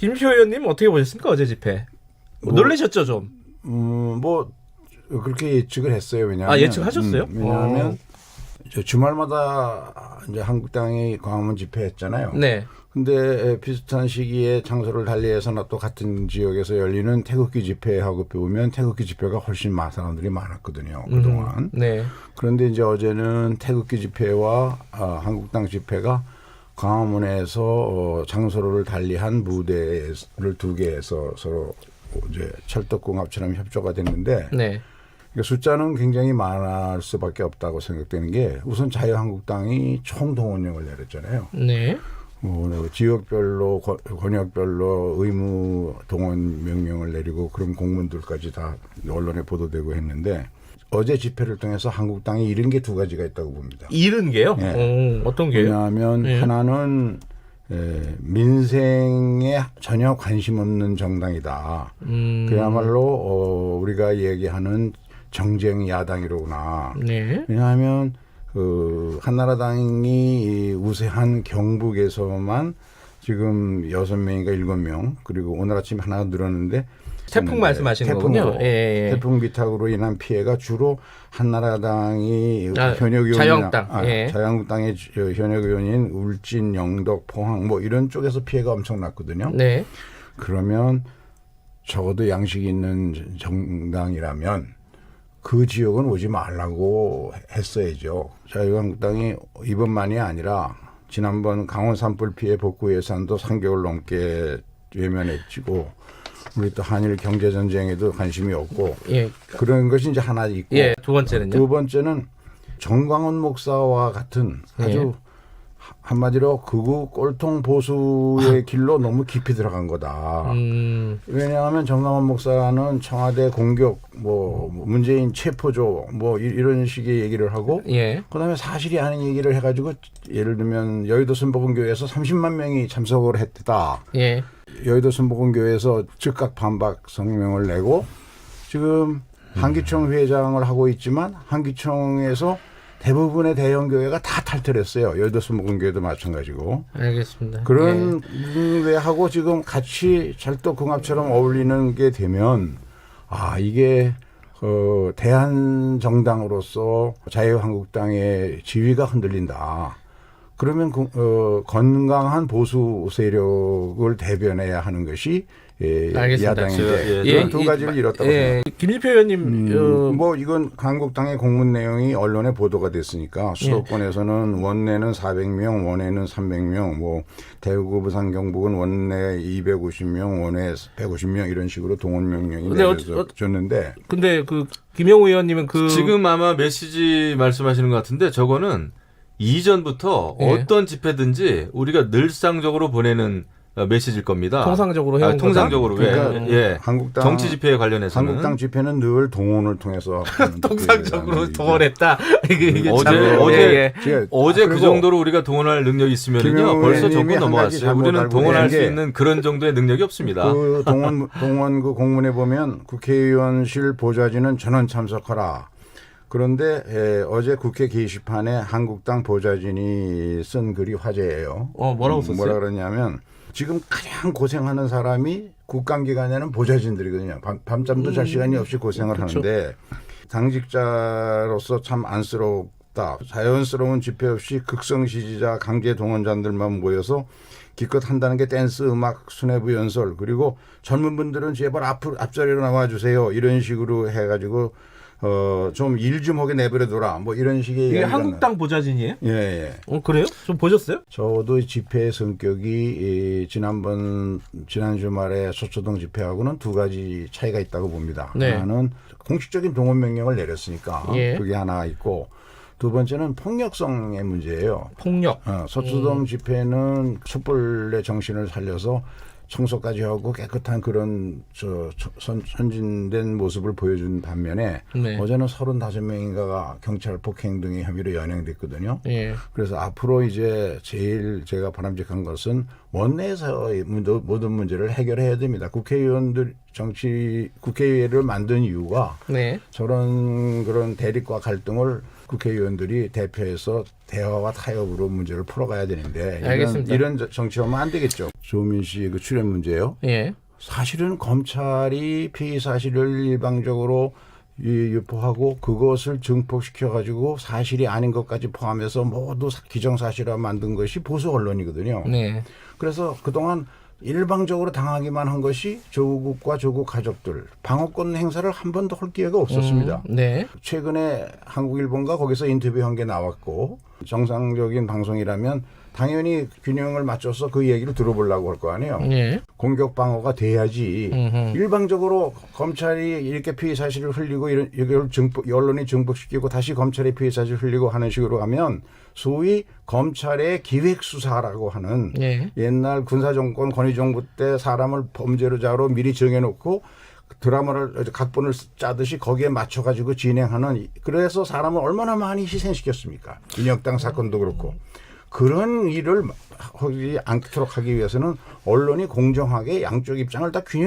김표 의원님 어떻게 보셨습니까? 어제 집회. 놀라셨죠 좀? 뭐 그렇게 예측을 했어요. 왜냐하면 예측하셨어요? 왜냐하면 주말마다 이제 한국당이 광화문 집회했잖아요. 네. 근데 비슷한 시기에 장소를 달리해서나 또 같은 지역에서 열리는 태극기 집회하고 보면 태극기 집회가 훨씬 많은 사람들이 많았거든요. 그동안. 네. 그런데 이제 어제는 태극기 집회와 한국당 집회가 광화문에서 장소를 달리한 무대를 두 개에서 서로 이제 찰떡궁합처럼 협조가 됐는데 네. 숫자는 굉장히 많을 수밖에 없다고 생각되는 게 우선 자유한국당이 총동원령을 내렸잖아요. 네. 지역별로 권역별로 의무 동원 명령을 내리고 그런 공문들까지 다 언론에 보도되고 했는데 어제 집회를 통해서 한국당이 잃은 게 두 가지가 있다고 봅니다. 잃은 게요? 네. 어떤 게요? 왜냐하면 하나는 민생에 전혀 관심 없는 정당이다. 그야말로 우리가 얘기하는 정쟁 야당이로구나. 네. 왜냐하면 한나라당이 우세한 경북에서만 지금 6명인가 7명 그리고 오늘 아침 하나 늘었는데 태풍 말씀하시는 거군요. 예. 태풍 비탁으로 인한 피해가 주로 한나라당이 현역 의원이나 자유한국당. 자유한국당의 현역 의원인 울진, 영덕, 포항 뭐 이런 쪽에서 피해가 엄청났거든요. 네. 그러면 적어도 양식 있는 정당이라면 그 지역은 오지 말라고 했어야죠. 자유한국당이 이번만이 아니라 지난번 강원 산불 피해 복구 예산도 3개월 넘게 외면했지고 우리 또 한일 경제 전쟁에도 관심이 없고 그런 것이 이제 하나 있고 두 번째는요? 두 번째는 정광훈 목사와 같은 아주 한마디로 극우 꼴통 보수의 길로 너무 깊이 들어간 거다. 왜냐하면 정광훈 목사는 청와대 공격, 뭐 문재인 체포조, 뭐 이런 식의 얘기를 하고, 그다음에 사실이 아닌 얘기를 해가지고 예를 들면 여의도 순복음교회에서 30만 명이 참석을 했다. 여의도 순복음교회에서 즉각 반박 성명을 내고 지금 한기총 회장을 하고 있지만 한기총에서 대부분의 대형 교회가 다 탈퇴했어요. 여의도 순복음교회도 마찬가지고. 알겠습니다. 그런 회하고 지금 같이 찰떡궁합처럼 어울리는 게 되면 이게 대한 정당으로서 자유한국당의 지위가 흔들린다. 그러면 건강한 보수 세력을 대변해야 하는 것이 야당인데 이런 두 가지를 잃었다고 생각합니다. 김일표 의원님 뭐 이건 한국당의 공문 내용이 언론에 보도가 됐으니까 수도권에서는 원내는 400명, 원외는 300명, 뭐 대구, 부산, 경북은 원내 250명, 원외 150명 이런 식으로 동원 명령이 내려졌는데. 근데 그 김영우 의원님은 지금 아마 메시지 말씀하시는 것 같은데 저거는 이전부터 어떤 집회든지 우리가 늘상적으로 보내는 메시지일 겁니다. 통상적으로 해온 통상적으로 그러니까 한국당 정치 집회에 관련해서는 한국당 집회는 늘 동원을 통해서 통상적으로 동원했다. 이게 어제 그 정도로 우리가 동원할 능력이 있으면요 벌써 정권 넘어왔어요. 우리는 동원할 수 있는 그런 정도의 능력이 없습니다. 그 동원 그 공문에 보면 국회의원실 보좌진은 전원 참석하라. 그런데 어제 국회 게시판에 한국당 보좌진이 쓴 글이 화제예요. 뭐라고 썼어요? 뭐라 그러냐면 지금 가장 고생하는 사람이 국감기간에는 보좌진들이거든요. 밤잠도 잘 시간이 없이 고생을 하는데 당직자로서 참 안쓰럽다. 자연스러운 집회 없이 극성 지지자 강제 동원자들만 모여서 기껏 한다는 게 댄스, 음악, 수뇌부 연설 그리고 젊은 분들은 제발 앞자리로 나와주세요. 이런 식으로 해가지고 좀 일 좀 하게 내버려둬라. 뭐 이런 식의 이게 한국당 보좌진이에요? 예. 그래요? 좀 보셨어요? 저도 집회 성격이 지난 주말에 소초동 집회하고는 두 가지 차이가 있다고 봅니다. 하나는 공식적인 동원 명령을 내렸으니까 그게 하나 있고 두 번째는 폭력성의 문제예요. 폭력. 소초동 집회는 촛불의 정신을 살려서 청소까지 하고 깨끗한 그런 선진된 모습을 보여준 반면에 어제는 35명인가가 경찰 폭행 등의 혐의로 연행됐거든요. 그래서 앞으로 이제 제일 제가 바람직한 것은 원내에서 모든 문제를 해결해야 됩니다. 국회의원들 국회의회를 만든 이유가 저런 그런 대립과 갈등을 국회의원들이 대표해서 대화와 타협으로 문제를 풀어가야 되는데 알겠습니다. 이런 정치하면 안 되겠죠. 조민 씨 그 출연 문제요. 예. 사실은 검찰이 피의 사실을 일방적으로 유포하고 그것을 증폭시켜 가지고 사실이 아닌 것까지 포함해서 모두 기정사실화 만든 것이 보수 언론이거든요. 네. 그래서 그동안 일방적으로 당하기만 한 것이 조국과 조국 가족들 방어권 행사를 한 번도 할 기회가 없었습니다. 네. 최근에 한국일보인가 거기서 인터뷰한 게 나왔고 정상적인 방송이라면 당연히 균형을 맞춰서 그 얘기를 들어보려고 할 거 아니에요. 예. 공격 방어가 돼야지. 음흠. 일방적으로 검찰이 이렇게 피의 사실을 흘리고 이걸 언론이 증폭시키고 다시 검찰이 피의 사실을 흘리고 하는 식으로 하면 소위 검찰의 기획 수사라고 하는 예. 옛날 군사정권 권위정부 때 사람을 범죄자로 미리 정해놓고 드라마를 각본을 짜듯이 거기에 맞춰가지고 진행하는 그래서 사람을 얼마나 많이 희생시켰습니까? 인혁당 사건도 그렇고. 그런 일을 하지 않도록 하기 위해서는 언론이 공정하게 양쪽 입장을 다 균형